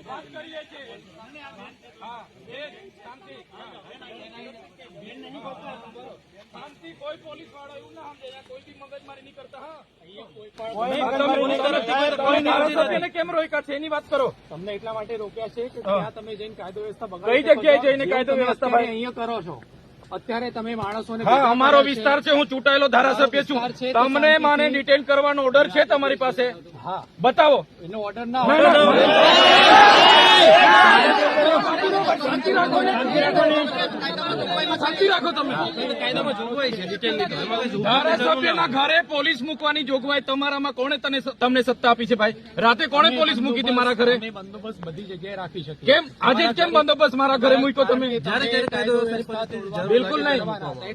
વાત કરીએ છીએ. હા, શાંતિ શાંતિ. કોઈ પોલીસ વાળો એવું ના સમજે, કોઈ બી મગજમારી નહીં કરતા. હા, કેમ રોકી કાઢશે એની વાત કરો. તમને એટલા માટે રોક્યા છે કે ત્યાં તમે જઈને કાયદો વ્યવસ્થા બગાડો. કઈ જગ્યાએ જઈને કાયદો વ્યવસ્થા અહીંયા કરો છો અત્યારે તમે માણસોને. હા, અમારો વિસ્તાર છે, હું ચૂંટાયેલો ધારાસભ્ય છું. તમને મને ડિટેન કરવાનો ઓર્ડર છે તમારી પાસે? હા, બતાવો. એનો ઓર્ડર ના શાંતિ રાખો ને, શાંતિ રાખો. તમે કાયદામાં જોગવાઈ છે ધારાસભ્યના ઘરે પોલીસ મૂકવાની જોગવાઈ તમારામાં કોણે તમને સત્તા આપી છે ભાઈ? રાતે કોણે પોલીસ મૂકી હતી મારા ઘરે? બંદોબસ્ત બધી જગ્યાએ રાખી શકીએ. કેમ આજે જ કેમ બંદોબસ્ત મારા ઘરે મૂક્યો તમે? બિલકુલ નહીં.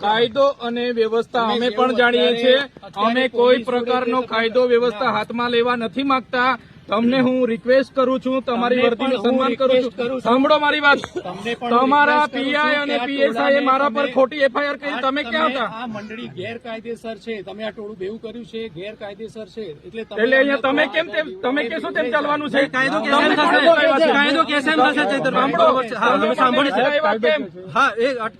કાયદો અને વ્યવસ્થા અમે પણ જાણીએ છીએ. અમે કોઈ પ્રકારનો કાયદો વ્યવસ્થા હાથમાં લેવા નથી માંગતા. તમને હું રિક્વેસ્ટ કરું છું, તમારી વર્દીનું સન્માન કરું છું. સાંભળો મારી વાત. તમારા પીઆઈ અને પીએસઆઈ મારા પર ખોટી એફઆઈઆર કરી. તમે ક્યાં હતા? આ મંડળી ગેરકાયદેસર છે. તમે આ ટોળું બેવું કર્યું છે, ગેરકાયદેસર છે. એટલે અહીંયા તમે કેમ તમે કેશો તેમ ચાલવાનું છે? કાયદો કેમ થશે?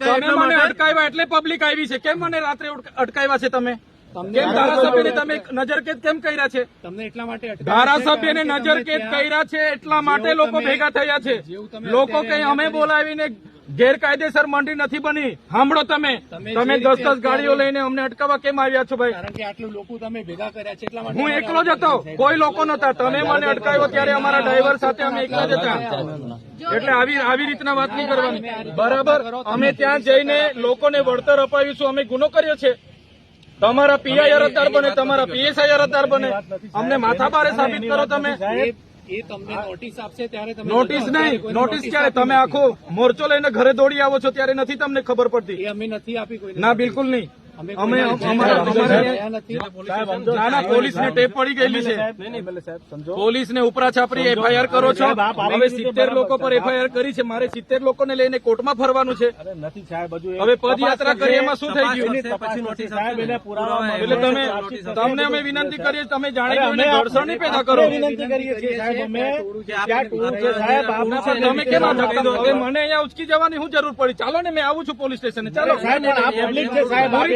તમે મને અટકાવ્યા એટલે પબ્લિક આવી છે. કેમ મને રાત્રે અટકાવ્યા છે તમે? કેમ ધારાસભ્યને તમે નજરકેદ કેમ કર્યા છે? તમને એટલા માટે ધારાસભ્યને નજરકેદ કર્યા છે એટલા માટે લોકો ભેગા થયા છે. લોકો કઈ અમે બોલાવીને ગેરકાયદેસર મંડળી નથી બની. સાંભળો, તમે 10 ગાડીઓ લઈને અમને અટકાવવા કેમ આવ્યા છો ભાઈ? કારણ કે આટલું લોકો તમે ભેગા કર્યા છે એટલા માટે. હું એકલો જ હતો, કોઈ લોકો નતા. તમે મને અટકાવ્યો ત્યારે અમારા ડ્રાઈવર સાથે અમે એકલા જ હતા. એટલે આવી રીતના વાત નહીં કરવાની, બરાબર? અમે ત્યાં જઈને લોકોને વળતર અપાવીશું. અમે ગુનો કર્યો છે. તમારા પીઆઈ અરજદાર બને, તમારા પીએસઆઈ અરજદાર બને. અમને માથાભારે સાબિત કરો તમે. એ તમને નોટિસ આપશે ત્યારે તમે. નોટિસ નહીં, નોટિસ ક્યારે? તમે આખો મોરચો લઈને ઘરે દોડી આવો છો ત્યારે નથી તમને ખબર પડતી? એ અમે નથી આપી કોઈ. ના, બિલકુલ નહીં. પોલીસને ટેપ પડી ગયેલી છે. પોલીસને ઉપરા છાપરી એફઆઈઆર કરો છો. હવે 70 લોકો પર એફઆઈઆર કરી છે. મારે 70 લોકોને લઈને કોર્ટમાં ફરવાનું છે. હવે પદયાત્રા કરી એમાં શું થઈ ગયું? એટલે તમને અમે વિનંતી કરીએ, તમે જાણી જોઈને ઘર્ષણ નહીં પેદા કરો. તમે કેમ હવે મને અહીંયા ઉચકી જવાની શું જરૂર પડી? ચાલો ને, મેં આવું છું પોલીસ સ્ટેશને. ચાલો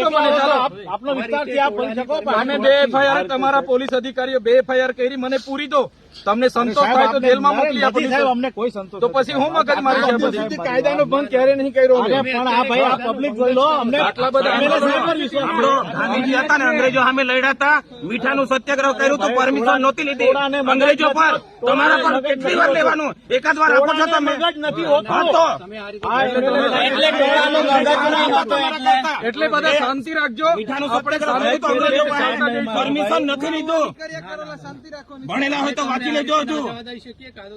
આપનો વિસ્તાર છે, આપ બોલી શકો. તમે 2 એફઆઈઆર, તમારા પોલીસ અધિકારીઓ 2 એફઆઈઆર કરી, મને પૂરી દો. તમને સંતોષ થાય તો જેલમાં મોકલી આપો. અમને કોઈ સંતોષ તો પછી હું મગજ મારી છે બધી. કાયદાનો ભંગ ક્યારે નહીં કર્યો. પણ આ ભાઈ આ પબ્લિક જોઈ લો. અમને આટલા બધા ગાંધીજી હતા ને, અંગ્રેજો સામે લડ્યા હતા. મીઠાનું સત્યાગ્રહ કર્યું તો પરમિશન નહોતી લીધી અંગ્રેજો પર. તમારા પર કેટલી વાર લેવાનું? એકાદ વાર આપો છો તમે? એટલે બધા શાંતિ રાખજો. મીઠાનું સત્યાગ્રહ પરમિશન નથી લીધું. ભણેલા હોય તો વાંચી લેજો. હજુ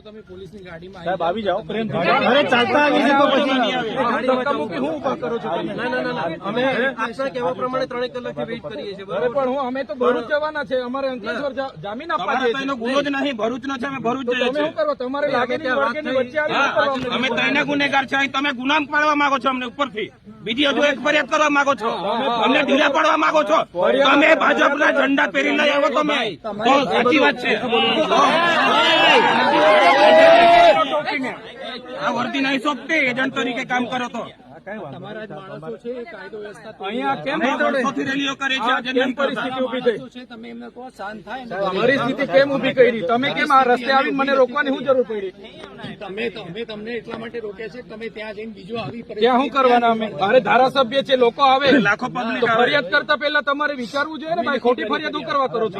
તમે પોલીસની ગાડીમાં સાહેબ આવી જાઓ, પ્રેમ ચાલતા આવી છે તો પછી હું ઉભા કરો છો? અમે આપના કહેવા પ્રમાણે 3 કલાકથી વેઇટ કરીએ છીએ. અરે પણ અમે તો ભરૂચ જવાના છે. અમારે અંકલેશ્વર જામીન આપવા દે છે. એનો ગુનો જ નહીં, ભરૂચ નો છે. અમે ભરૂચ જઈએ તમે શું કરો? તમારે લાગેની વળગેની વચ્ચે આવી અમે ત્રણેય ગુનેગાર છે. તમે ગુનામ પાડવા માંગો છો અમને ઉપરથી. બીજી હજુ એક ફરિયાદ કરવા માંગો છો. અમને ઢીલા પાડવા માંગો છો. તમે ભાજપના ઝંડા પહેરી લઈ આવો. તમે તો સાચી વાત છે. આ વર્દી નહીં સોંપતી. એજન્ટ તરીકે કામ કરો તો તમારા જ માણસો છે. કાયદો વ્યવસ્થા અહીંયા કેમ વર્ષોથી રેલીઓ કરે છે. આજે નહીં પરિસ્થિતિ ઉભી થઈ? છે. તમે એમને કહો શાંત થાય ને. અમારી સ્થિતિ કેમ ઉભી કરી? તમે કેમ આ રસ્તે આવીને મને રોકવાની શું જરૂર પડી? અમે તમને એટલા માટે રોક્યા છે કે તમે ત્યાં જઈને બીજું આવી ત્યાં શું કરવાના? અમે મારે ધારાસભ્ય છે, લોકો આવે લાખો પબ્લિક તો ફરિયાદ કરતા પહેલા તમારે વિચારવું જોઈએ ને ભાઈ. ખોટી ફરિયાદ શું કરવા કરો છો?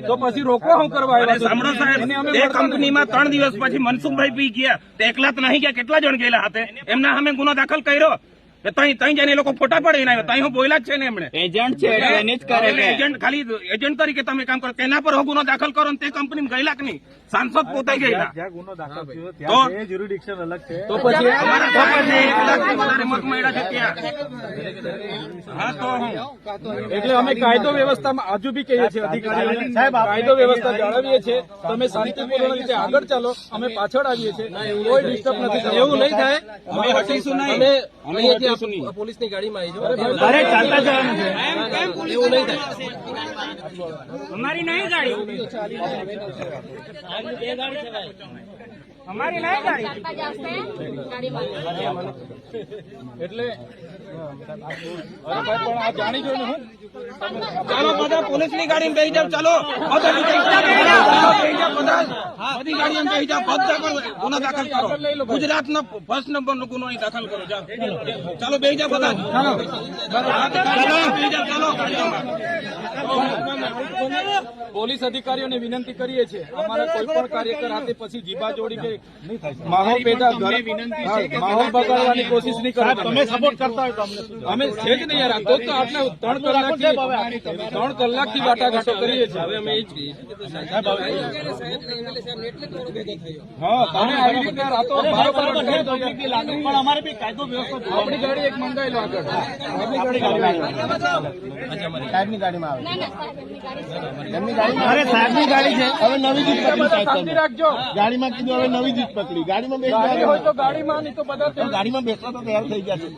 તો પછી રોકવા શું કરવા આવ્યા? સાંભળો સાહેબ, એ કંપનીમાં 3 દિવસ પછી મનસુખભાઈ પી ગયા. તે એકલા તો નહીં ગયા, કેટલા જણ ગયેલા હાથે. એમના સામે ગુનો દાખલ કર્યો. તઈ જઈને લોકો ફોટા પડીને આવ્યા. તઈ હું બોલ્યા જ છે ને એમણે. એજન્ટ છે, એજન્ટ ખાલી એજન્ટ તરીકે તમે કામ કરો. તેના પર ગુનો દાખલ કરો. તે કંપની ગયેલા કે નહીં? સાંસદ પોતે ગયેલા. તો પછી મત મળ્યા છે ત્યાં. હા તો એટલે અમે કાયદો વ્યવસ્થામાં હજુ બી કહીએ છીએ અધિકારીઓને, કાયદો વ્યવસ્થા જાળવીએ છીએ. તમે શાંતિપૂર્ણ રીતે આગળ ચાલો, અમે પાછળ આવીએ છીએ. કોઈ ડિસ્ટર્બ નથી. એવું નહીં થાય. અમે હટીશું નહીં. પોલીસની ગાડીમાં આવી અરે ચાલતા જવાનું છે. એવું નહીં થાય. અમારી નહીં ગાડી. અમારી નહીં ગાડી ચાલતા જ આવશે ગાડીમાં. એટલે અરે ભાઈ પણ આ જાણી જોઈને હું ચાલો બધા પોલીસની ગાડીમાં બેસી જાવ. ચાલો બધા બેસી જાવ. બધા બધી ગાડીમાં બેસી જાવ. બધા ગુનો દાખલ કરો. ગુજરાતનો ફર્સ્ટ નંબરનો ગુનો અહીં દાખલ કરો. જાઓ ચાલો બેસી જાવ બધા. ચાલો બેસી જાવ. ચાલો ગાડીમાં. પોલીસ અધિકારીઓને વિનંતી કરીએ છીએ અમારા કોઈ પણ કાર્યકર હાથે પછી જીભા જોડી કે માહોલ પેદા માહોલ બગાડવાની કોશિશ નહીં કરો. તમે સપોર્ટ કરતા હોય તો અમે છે જ નહીં યાર. આ તો આટલા 3 કલાકથી વાટાઘાટો કરીએ છીએ. હવે અમે એ જ કહીએ હા તમે આવી રીતે રાતો પણ અમારે બી કાયદો વ્યવસ્થા આપણી ગાડી એક મંગાવી લો આગળ. આપણી ગાડી ના ના સાહેબ એમની ગાડી છે. અરે સાહેબની ગાડી છે હવે નવી જીત પકડી સાહેબ શાંતિ તમે. રાખજો. ગાડીમાં કીધું હવે નવી જીત પકડી ગાડીમાં ગાડી હોય તો બેસવા ગાડીમાં નહીં તો બધા ગાડીમાં બેસવા તો તૈયાર થઈ ગયા છે.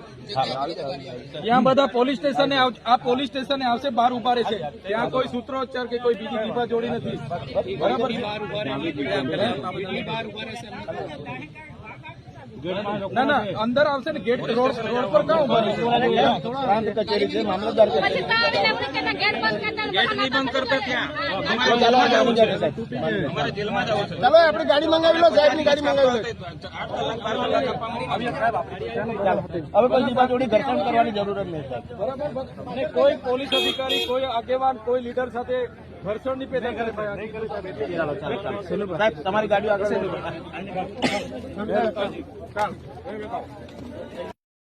ત્યાં બધા પોલીસ સ્ટેશને આ પોલીસ સ્ટેશને આવશે બહાર ઉભા રહેશે. ત્યાં કોઈ સૂત્રોચ્ચાર કે કોઈ બીજી દીપા જોડી નથી. બરાબર છે? ના ના અંદર આવશે ને ગેટ રોડ પર ક્યાં ઉભા રહેશે? પ્રાંત કચેરી છે મામલતદાર પછી કચેરી. તો આવીને આપણે કહેતા ગેટ બંધ કરતા ગેટ નહીં બંધ કરતા ત્યાં ચાલો આ ગાડી જાય સાહેબ. અમારે જેલમાં જવું છે. ચાલો આપણી ગાડી મંગાવી લો સાહેબની ગાડી મંગાવી લો. હવે પછી દીપા જોડી ઘર્ષણ કરવાની જરૂર જ નહીં સાહેબ. બરાબર અને કોઈ પોલીસ અધિકારી કોઈ આગેવાન કોઈ લીડર સાથે ઘર્ષણ નહીં પેદા કરે ભાઈ. સાહેબ તમારી ગાડીઓ આગળ ચાલ.